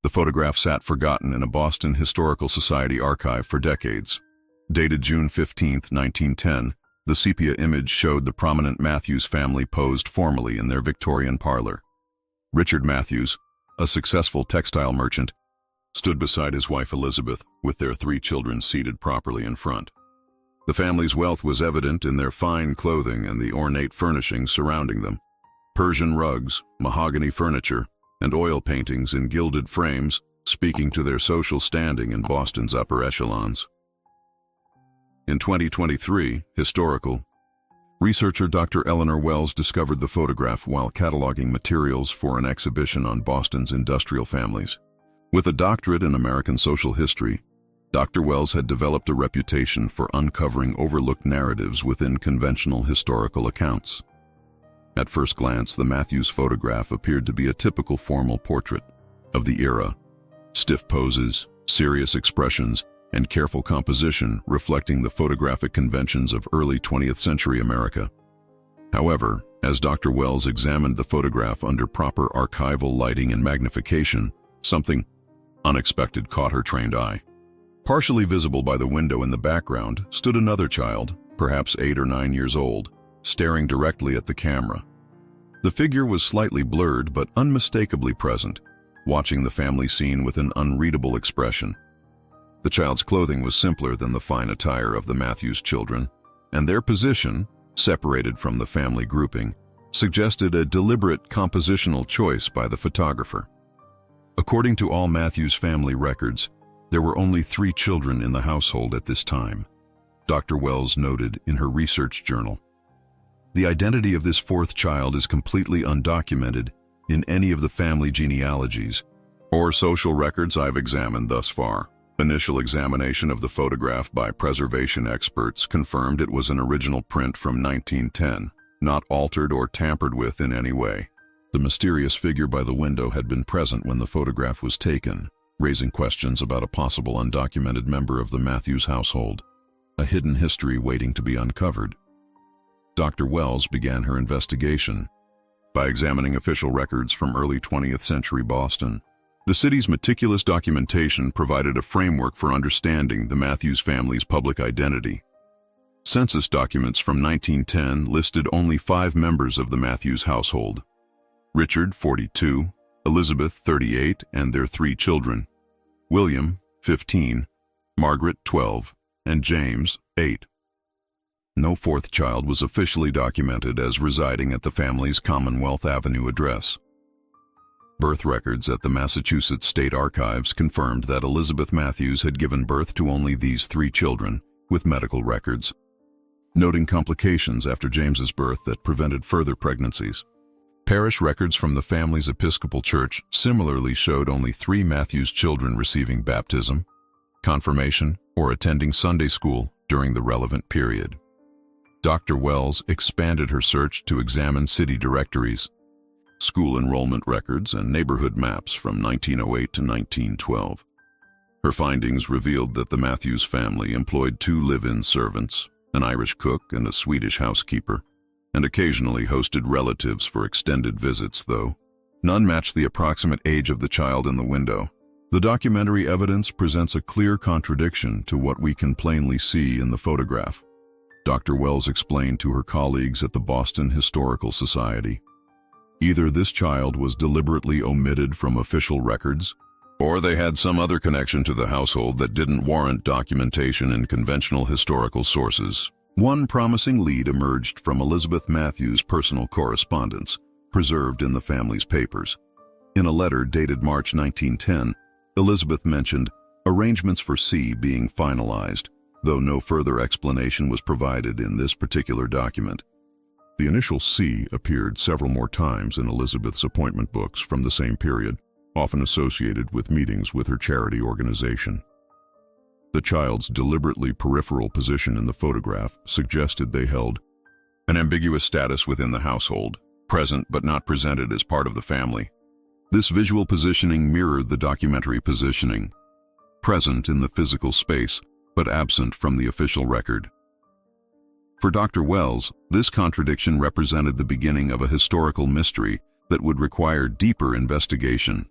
The photograph sat forgotten in a Boston Historical Society archive for decades. Dated June 15, 1910, the sepia image showed the prominent Matthews family posed formally in their Victorian parlor. Richard Matthews, a successful textile merchant, stood beside his wife Elizabeth, with their 3 children seated properly in front. The family's wealth was evident in their fine clothing and the ornate furnishings surrounding them. Persian rugs, mahogany furniture, and oil paintings in gilded frames, speaking to their social standing in Boston's upper echelons. In 2023, historical researcher Dr. Eleanor Wells discovered the photograph while cataloging materials for an exhibition on Boston's industrial families. With a doctorate in American social history, Dr. Wells had developed a reputation for uncovering overlooked narratives within conventional historical accounts. At first glance, the Matthews photograph appeared to be a typical formal portrait of the era: stiff poses, serious expressions, and careful composition reflecting the photographic conventions of early 20th century America. However, as Dr. Wells examined the photograph under proper archival lighting and magnification, something unexpected caught her trained eye. Partially visible by the window in the background stood another child, perhaps 8 or 9 years old, staring directly at the camera. The figure was slightly blurred but unmistakably present, watching the family scene with an unreadable expression. The child's clothing was simpler than the fine attire of the Matthews children, and their position, separated from the family grouping, suggested a deliberate compositional choice by the photographer. According to all Matthews family records, there were only 3 children in the household at this time, Dr. Wells noted in her research journal. The identity of this 4th child is completely undocumented in any of the family genealogies or social records I've examined thus far. Initial examination of the photograph by preservation experts confirmed it was an original print from 1910, not altered or tampered with in any way. The mysterious figure by the window had been present when the photograph was taken, raising questions about a possible undocumented member of the Matthews household, a hidden history waiting to be uncovered. Dr. Wells began her investigation by examining official records from early 20th century Boston. The city's meticulous documentation provided a framework for understanding the Matthews family's public identity. Census documents from 1910 listed only 5 members of the Matthews household: Richard, 42, Elizabeth, 38, and their 3 children, William, 15, Margaret, 12, and James, 8. No 4th child was officially documented as residing at the family's Commonwealth Avenue address. Birth records at the Massachusetts State Archives confirmed that Elizabeth Matthews had given birth to only these 3 children, with medical records noting complications after James's birth that prevented further pregnancies. Parish records from the family's Episcopal Church similarly showed only 3 Matthews children receiving baptism, confirmation, or attending Sunday school during the relevant period. Dr. Wells expanded her search to examine city directories, school enrollment records, and neighborhood maps from 1908 to 1912. Her findings revealed that the Matthews family employed 2 live-in servants, an Irish cook and a Swedish housekeeper, and occasionally hosted relatives for extended visits, though none matched the approximate age of the child in the window. The documentary evidence presents a clear contradiction to what we can plainly see in the photograph, Dr. Wells explained to her colleagues at the Boston Historical Society. Either this child was deliberately omitted from official records, or they had some other connection to the household that didn't warrant documentation in conventional historical sources. One promising lead emerged from Elizabeth Matthews' personal correspondence, preserved in the family's papers. In a letter dated March 1910, Elizabeth mentioned arrangements for C being finalized, though no further explanation was provided in this particular document. The initial C appeared several more times in Elizabeth's appointment books from the same period, often associated with meetings with her charity organization. The child's deliberately peripheral position in the photograph suggested they held an ambiguous status within the household, present but not presented as part of the family. This visual positioning mirrored the documentary positioning, present in the physical space but absent from the official record. For Dr. Wells, this contradiction represented the beginning of a historical mystery that would require deeper investigation.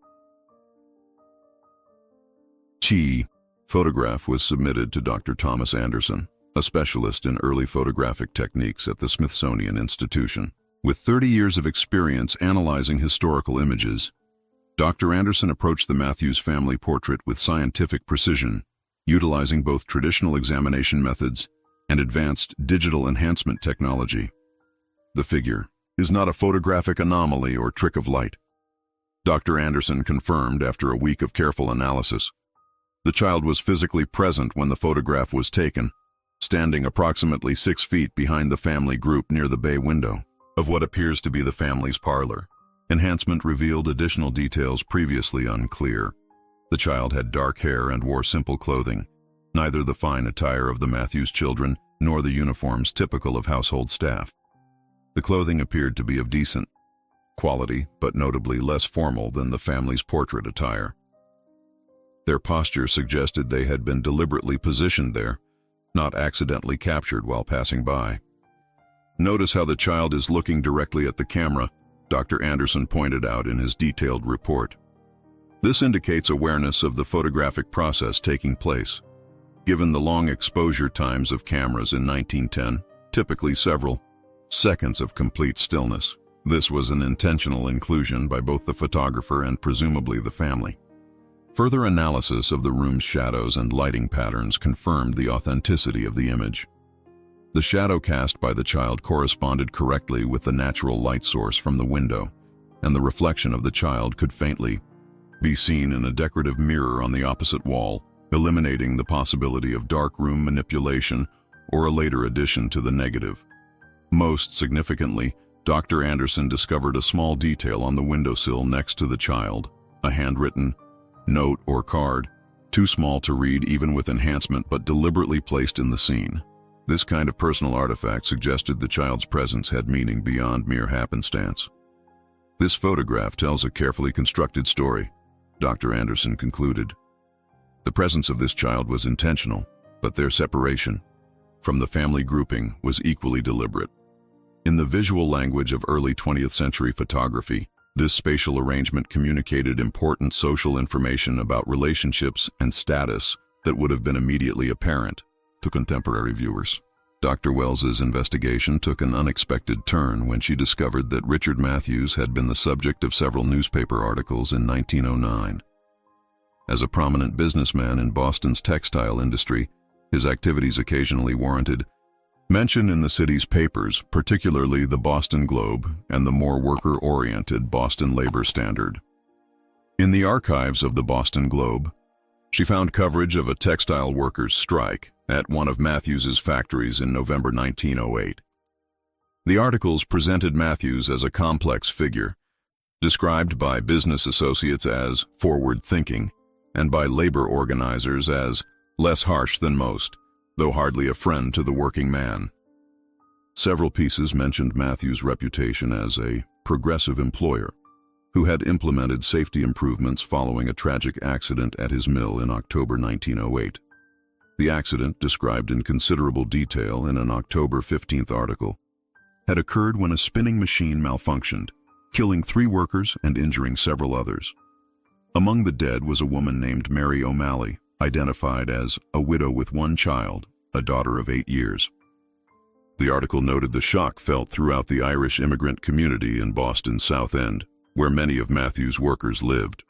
Photograph was submitted to Dr. Thomas Anderson, a specialist in early photographic techniques at the Smithsonian Institution. With 30 years of experience analyzing historical images, Dr. Anderson approached the Matthews family portrait with scientific precision, utilizing both traditional examination methods and advanced digital enhancement technology. The figure is not a photographic anomaly or trick of light. Dr. Anderson confirmed after a week of careful analysis. The child was physically present when the photograph was taken, standing approximately 6 feet behind the family group near the bay window of what appears to be the family's parlor. Enhancement revealed additional details previously unclear. The child had dark hair and wore simple clothing, neither the fine attire of the Matthews children nor the uniforms typical of household staff. The clothing appeared to be of decent quality, but notably less formal than the family's portrait attire. Their posture suggested they had been deliberately positioned there, not accidentally captured while passing by. Notice how the child is looking directly at the camera, Dr. Anderson pointed out in his detailed report. This indicates awareness of the photographic process taking place. Given the long exposure times of cameras in 1910, typically several seconds of complete stillness, this was an intentional inclusion by both the photographer and presumably the family. Further analysis of the room's shadows and lighting patterns confirmed the authenticity of the image. The shadow cast by the child corresponded correctly with the natural light source from the window, and the reflection of the child could faintly be seen in a decorative mirror on the opposite wall, eliminating the possibility of darkroom manipulation or a later addition to the negative. Most significantly, Dr. Anderson discovered a small detail on the windowsill next to the child, a handwritten note or card, too small to read even with enhancement but deliberately placed in the scene. This kind of personal artifact suggested the child's presence had meaning beyond mere happenstance. This photograph tells a carefully constructed story, Dr. Anderson concluded. The presence of this child was intentional, but their separation from the family grouping was equally deliberate. In the visual language of early 20th century photography, this spatial arrangement communicated important social information about relationships and status that would have been immediately apparent to contemporary viewers. Dr. Wells's investigation took an unexpected turn when she discovered that Richard Matthews had been the subject of several newspaper articles in 1909. As a prominent businessman in Boston's textile industry, his activities occasionally warranted mention in the city's papers, particularly the Boston Globe and the more worker-oriented Boston Labor Standard. In the archives of the Boston Globe, she found coverage of a textile workers' strike at one of Matthews's factories in November 1908. The articles presented Matthews as a complex figure, described by business associates as forward-thinking and by labor organizers as less harsh than most, though hardly a friend to the working man. Several pieces mentioned Matthews' reputation as a progressive employer who had implemented safety improvements following a tragic accident at his mill in October 1908. The accident, described in considerable detail in an October 15th article, had occurred when a spinning machine malfunctioned, killing 3 workers and injuring several others. Among the dead was a woman named Mary O'Malley, identified as a widow with 1 child, a daughter of 8 years. The article noted the shock felt throughout the Irish immigrant community in Boston's South End, where many of Matthews' workers lived.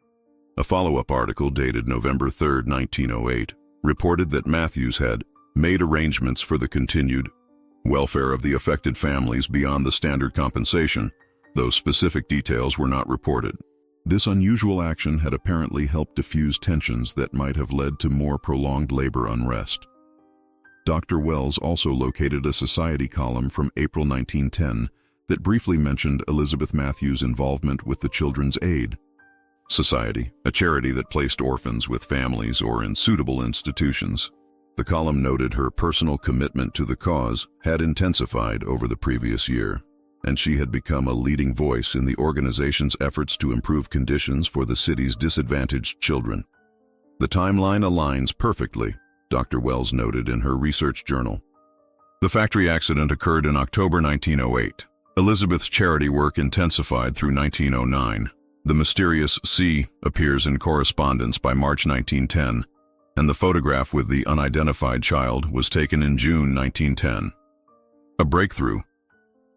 A follow-up article dated November 3, 1908, reported that Matthews had made arrangements for the continued welfare of the affected families beyond the standard compensation, though specific details were not reported. This unusual action had apparently helped diffuse tensions that might have led to more prolonged labor unrest. Dr. Wells also located a Society column from April 1910 that briefly mentioned Elizabeth Matthews' involvement with the Children's Aid Society, a charity that placed orphans with families or in suitable institutions. The column noted her personal commitment to the cause had intensified over the previous year, and she had become a leading voice in the organization's efforts to improve conditions for the city's disadvantaged children. The timeline aligns perfectly, Dr. Wells noted in her research journal. The factory accident occurred in October 1908. Elizabeth's charity work intensified through 1909. The mysterious C appears in correspondence by March 1910, and the photograph with the unidentified child was taken in June 1910. A breakthrough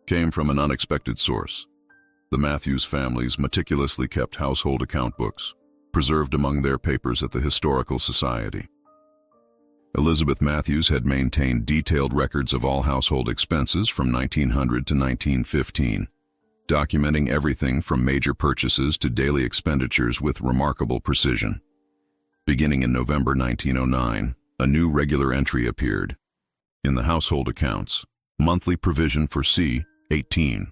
came from an unexpected source. The Matthews families meticulously kept household account books, preserved among their papers at the Historical Society. Elizabeth Matthews had maintained detailed records of all household expenses from 1900 to 1915, documenting everything from major purchases to daily expenditures with remarkable precision. Beginning in November 1909, a new regular entry appeared. In the household accounts, monthly provision for C-18.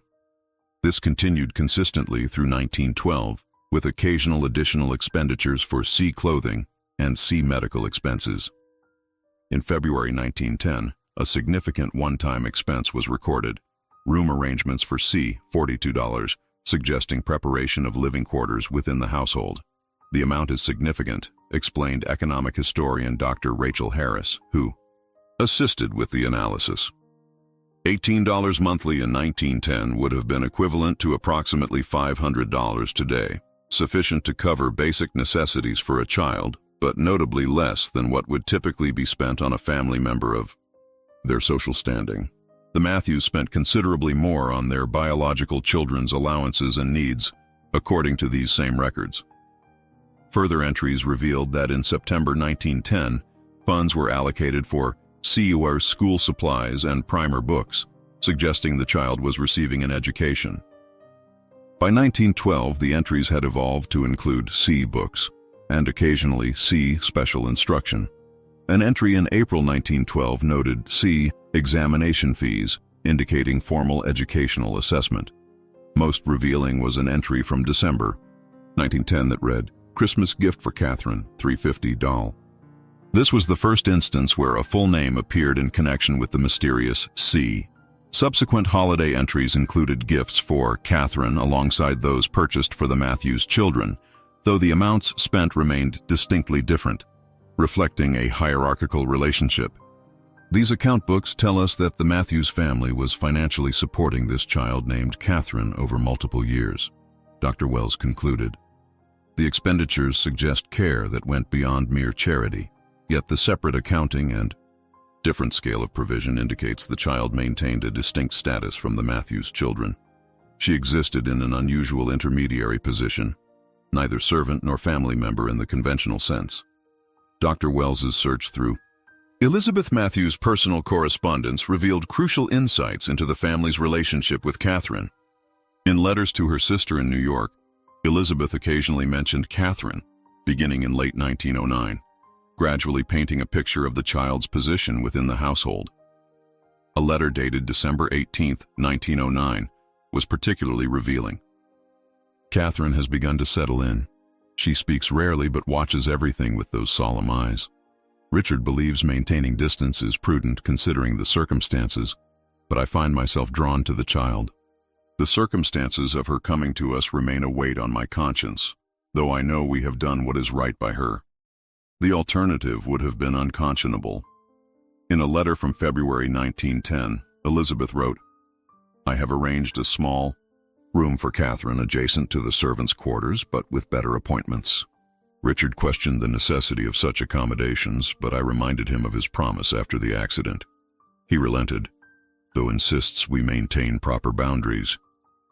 This continued consistently through 1912, with occasional additional expenditures for C-clothing and C-medical expenses. In February 1910, a significant one-time expense was recorded: room arrangements for C, $42, suggesting preparation of living quarters within the household. The amount is significant, explained economic historian Dr. Rachel Harris, who assisted with the analysis. $18 monthly in 1910 would have been equivalent to approximately $500 today, sufficient to cover basic necessities for a child, but notably less than what would typically be spent on a family member of their social standing. The Matthews spent considerably more on their biological children's allowances and needs, according to these same records. Further entries revealed that in September 1910, funds were allocated for CUR school supplies and primer books, suggesting the child was receiving an education. By 1912, the entries had evolved to include C books, and occasionally C special instruction. An entry in April 1912 noted C examination fees, indicating formal educational assessment. Most revealing was an entry from December 1910 that read, "Christmas gift for Catherine, $350." This was the first instance where a full name appeared in connection with the mysterious C. Subsequent holiday entries included gifts for Catherine alongside those purchased for the Matthews children, though the amounts spent remained distinctly different, reflecting a hierarchical relationship. These account books tell us that the Matthews family was financially supporting this child named Catherine over multiple years. Dr. Wells concluded, "The expenditures suggest care that went beyond mere charity, yet the separate accounting and different scale of provision indicates the child maintained a distinct status from the Matthews children. She existed in an unusual intermediary position, neither servant nor family member in the conventional sense." Dr. Wells's search through Elizabeth Matthews' personal correspondence revealed crucial insights into the family's relationship with Catherine. In letters to her sister in New York, Elizabeth occasionally mentioned Catherine, beginning in late 1909, gradually painting a picture of the child's position within the household. A letter dated December 18, 1909, was particularly revealing. "Catherine has begun to settle in. She speaks rarely but watches everything with those solemn eyes. Richard believes maintaining distance is prudent considering the circumstances, but I find myself drawn to the child. The circumstances of her coming to us remain a weight on my conscience, though I know we have done what is right by her. The alternative would have been unconscionable." In a letter from February 1910, Elizabeth wrote, "I have arranged a small room for Catherine adjacent to the servants' quarters, but with better appointments." Richard questioned the necessity of such accommodations, but I reminded him of his promise after the accident. He relented, though insists we maintain proper boundaries.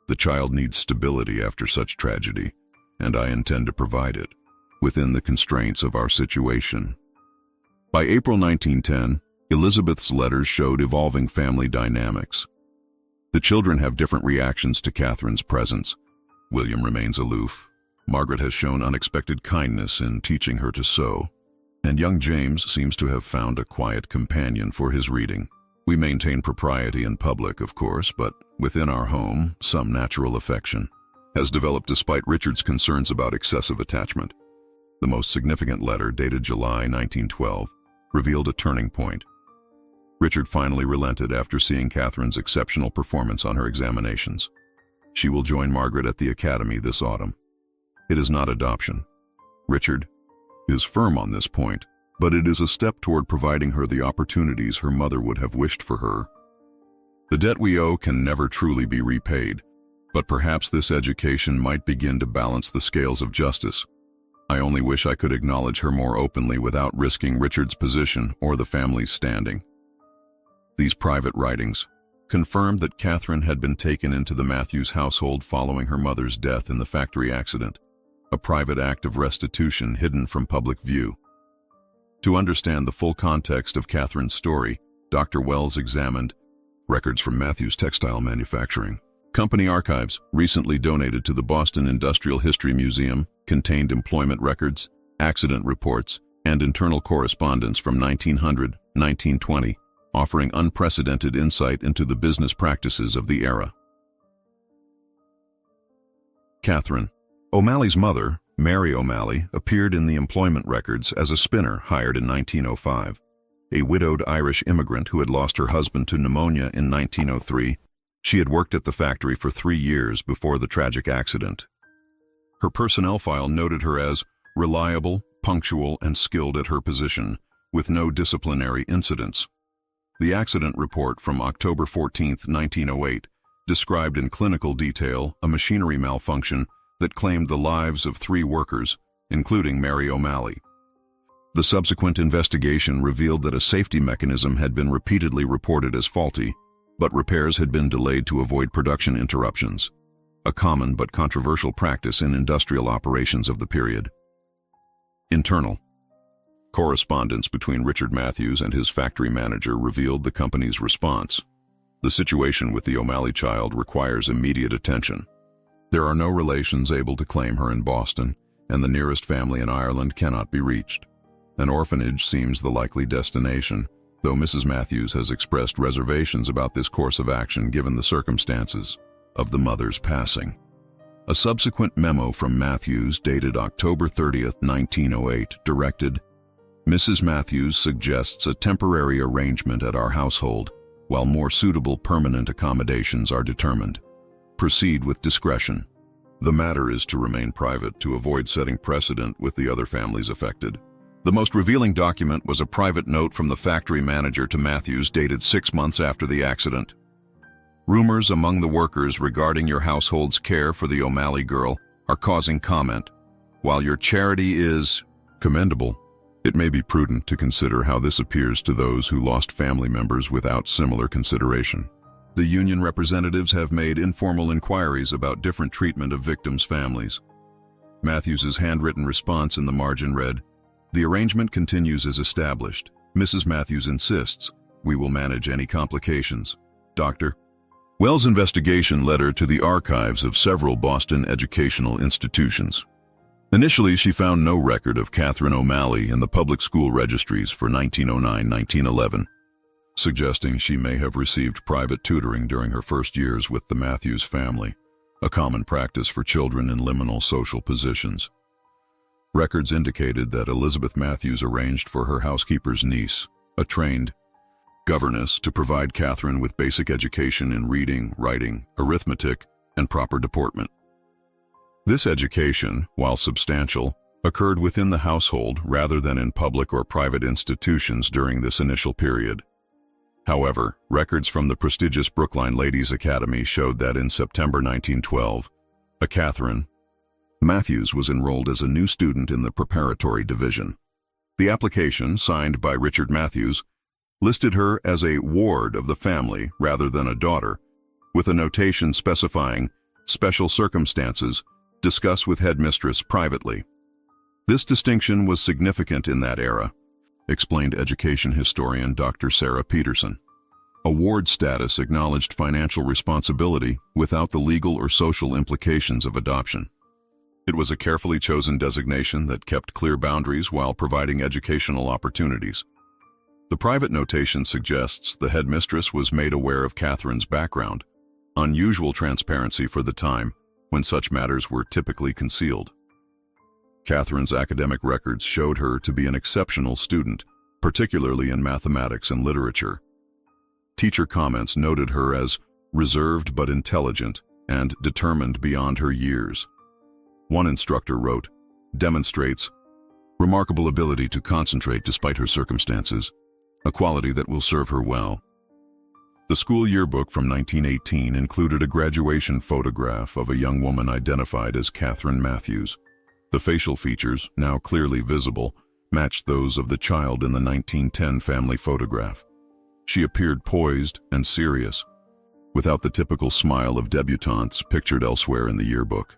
The child needs stability after such tragedy, and I intend to provide it, within the constraints of our situation. By April 1910, Elizabeth's letters showed evolving family dynamics. The children have different reactions to Catherine's presence. William remains aloof. Margaret has shown unexpected kindness in teaching her to sew, and young James seems to have found a quiet companion for his reading. We maintain propriety in public, of course, but within our home, some natural affection has developed despite Richard's concerns about excessive attachment. The most significant letter, dated July 1912, revealed a turning point. Richard finally relented after seeing Catherine's exceptional performance on her examinations. She will join Margaret at the academy this autumn. It is not adoption. Richard is firm on this point, but it is a step toward providing her the opportunities her mother would have wished for her. The debt we owe can never truly be repaid, but perhaps this education might begin to balance the scales of justice. I only wish I could acknowledge her more openly without risking Richard's position or the family's standing. These private writings confirmed that Catherine had been taken into the Matthews household following her mother's death in the factory accident, a private act of restitution hidden from public view. To understand the full context of Catherine's story, Dr. Wells examined records from Matthews Textile Manufacturing Company archives, recently donated to the Boston Industrial History Museum, contained employment records, accident reports, and internal correspondence from 1900-1920, offering unprecedented insight into the business practices of the era. Catherine O'Malley's mother, Mary O'Malley, appeared in the employment records as a spinner hired in 1905. A widowed Irish immigrant who had lost her husband to pneumonia in 1903, she had worked at the factory for 3 years before the tragic accident. Her personnel file noted her as reliable, punctual, and skilled at her position, with no disciplinary incidents. The accident report from October 14, 1908, described in clinical detail a machinery malfunction that claimed the lives of 3 workers, including Mary O'Malley. The subsequent investigation revealed that a safety mechanism had been repeatedly reported as faulty, but repairs had been delayed to avoid production interruptions, a common but controversial practice in industrial operations of the period. Internal correspondence between Richard Matthews and his factory manager revealed the company's response. The situation with the O'Malley child requires immediate attention. There are no relations able to claim her in Boston, and the nearest family in Ireland cannot be reached. An orphanage seems the likely destination, though Mrs. Matthews has expressed reservations about this course of action given the circumstances of the mother's passing. A subsequent memo from Matthews dated October 30, 1908, directed, "Mrs. Matthews suggests a temporary arrangement at our household, while more suitable permanent accommodations are determined. Proceed with discretion. The matter is to remain private to avoid setting precedent with the other families affected." The most revealing document was a private note from the factory manager to Matthews dated 6 months after the accident. "Rumors among the workers regarding your household's care for the O'Malley girl are causing comment. While your charity is commendable, it may be prudent to consider how this appears to those who lost family members without similar consideration. The union representatives have made informal inquiries about different treatment of victims' families." Matthews's handwritten response in the margin read, "The arrangement continues as established. Mrs. Matthews insists. We will manage any complications. Dr." Wells' investigation led her to the archives of several Boston educational institutions. Initially, she found no record of Catherine O'Malley in the public school registries for 1909-1911, suggesting she may have received private tutoring during her first years with the Matthews family, a common practice for children in liminal social positions. Records indicated that Elizabeth Matthews arranged for her housekeeper's niece, a trained governess, to provide Catherine with basic education in reading, writing, arithmetic, and proper deportment. This education, while substantial, occurred within the household rather than in public or private institutions during this initial period. However, records from the prestigious Brookline Ladies' Academy showed that in September 1912, a Catherine Matthews was enrolled as a new student in the preparatory division. The application, signed by Richard Matthews, listed her as a ward of the family rather than a daughter, with a notation specifying special circumstances, discuss with headmistress privately. This distinction was significant in that era, explained education historian Dr. Sarah Peterson. A ward status acknowledged financial responsibility without the legal or social implications of adoption. It was a carefully chosen designation that kept clear boundaries while providing educational opportunities. The private notation suggests the headmistress was made aware of Catherine's background, unusual transparency for the time when such matters were typically concealed. Catherine's academic records showed her to be an exceptional student, particularly in mathematics and literature. Teacher comments noted her as reserved but intelligent and determined beyond her years. One instructor wrote, "Demonstrates remarkable ability to concentrate despite her circumstances, a quality that will serve her well." The school yearbook from 1918 included a graduation photograph of a young woman identified as Catherine Matthews. The facial features, now clearly visible, matched those of the child in the 1910 family photograph. She appeared poised and serious, without the typical smile of debutantes pictured elsewhere in the yearbook.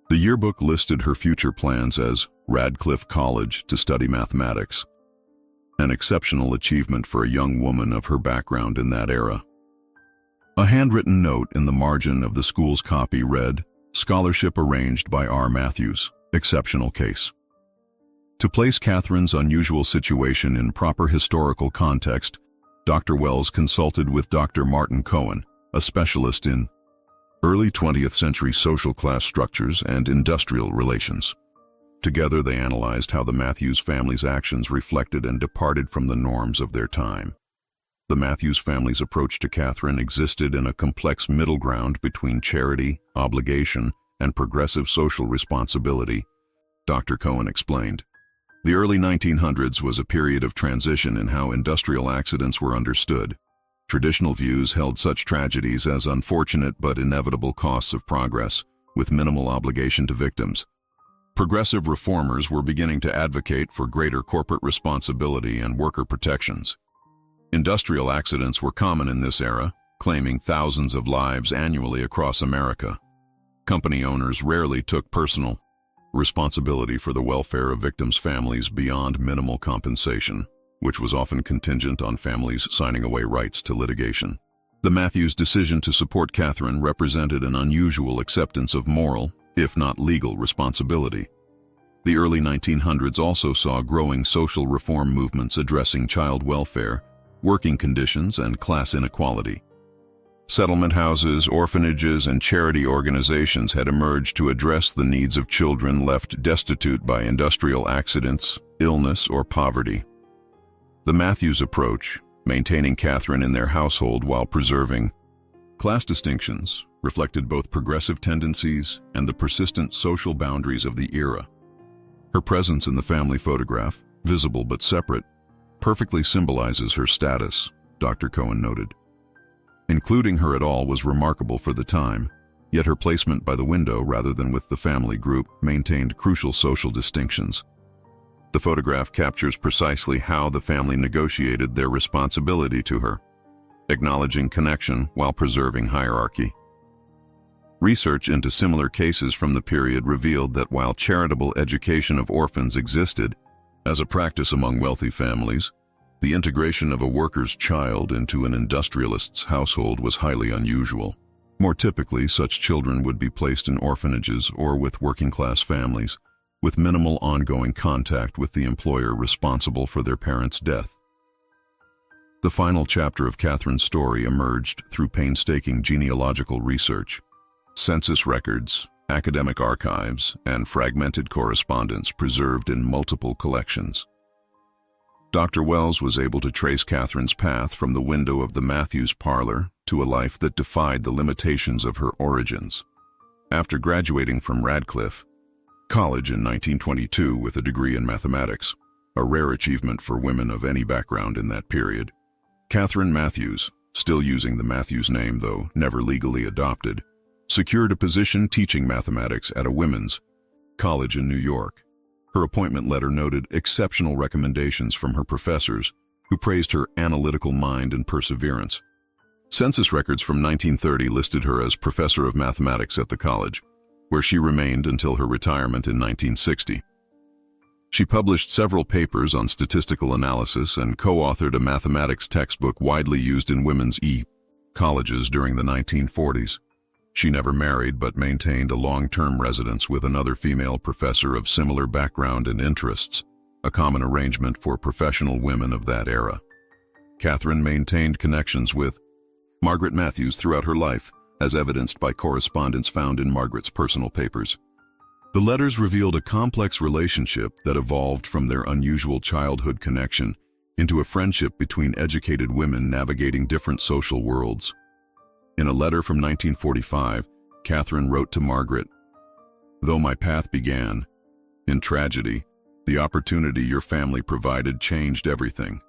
The yearbook listed her future plans as Radcliffe College to study mathematics, an exceptional achievement for a young woman of her background in that era. A handwritten note in the margin of the school's copy read, "Scholarship arranged by R. Matthews, exceptional case." To place Catherine's unusual situation in proper historical context, Dr. Wells consulted with Dr. Martin Cohen, a specialist in early 20th century social class structures and industrial relations. Together they analyzed how the Matthews family's actions reflected and departed from the norms of their time. The Matthews family's approach to Catherine existed in a complex middle ground between charity, obligation, and progressive social responsibility, Dr. Cohen explained. The early 1900s was a period of transition in how industrial accidents were understood. Traditional views held such tragedies as unfortunate but inevitable costs of progress, with minimal obligation to victims. Progressive reformers were beginning to advocate for greater corporate responsibility and worker protections. Industrial accidents were common in this era, claiming thousands of lives annually across America. Company owners rarely took personal responsibility for the welfare of victims' families beyond minimal compensation, which was often contingent on families signing away rights to litigation. The Matthews' decision to support Catherine represented an unusual acceptance of moral, if not legal, responsibility. The early 1900s also saw growing social reform movements addressing child welfare, working conditions, and class inequality. Settlement houses, orphanages, and charity organizations had emerged to address the needs of children left destitute by industrial accidents, illness, or poverty. The Matthews approach, maintaining Catherine in their household while preserving class distinctions, reflected both progressive tendencies and the persistent social boundaries of the era. Her presence in the family photograph, visible but separate, perfectly symbolizes her status, Dr. Cohen noted. Including her at all was remarkable for the time, yet her placement by the window rather than with the family group maintained crucial social distinctions. The photograph captures precisely how the family negotiated their responsibility to her, acknowledging connection while preserving hierarchy. Research into similar cases from the period revealed that while charitable education of orphans existed as a practice among wealthy families, the integration of a worker's child into an industrialist's household was highly unusual. More typically, such children would be placed in orphanages or with working-class families, with minimal ongoing contact with the employer responsible for their parents' death. The final chapter of Catherine's story emerged through painstaking genealogical research. Census records, academic archives, and fragmented correspondence preserved in multiple collections. Dr. Wells was able to trace Catherine's path from the window of the Matthews parlor to a life that defied the limitations of her origins. After graduating from Radcliffe College in 1922 with a degree in mathematics, a rare achievement for women of any background in that period, Catherine Matthews, still using the Matthews name though never legally adopted, secured a position teaching mathematics at a women's college in New York. Her appointment letter noted exceptional recommendations from her professors, who praised her analytical mind and perseverance. Census records from 1930 listed her as professor of mathematics at the college, where she remained until her retirement in 1960. She published several papers on statistical analysis and co-authored a mathematics textbook widely used in women's colleges during the 1940s. She never married but maintained a long-term residence with another female professor of similar background and interests, a common arrangement for professional women of that era. Catherine maintained connections with Margaret Matthews throughout her life, as evidenced by correspondence found in Margaret's personal papers. The letters revealed a complex relationship that evolved from their unusual childhood connection into a friendship between educated women navigating different social worlds. In a letter from 1945, Catherine wrote to Margaret, "Though my path began in tragedy, the opportunity your family provided changed everything.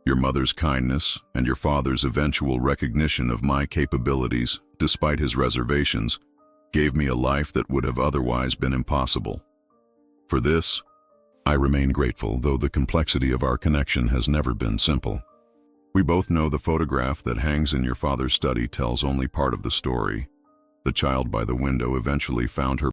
Your mother's kindness and your father's eventual recognition of my capabilities, despite his reservations, gave me a life that would have otherwise been impossible. For this, I remain grateful, though the complexity of our connection has never been simple. We both know the photograph that hangs in your father's study tells only part of the story. The child by the window eventually found her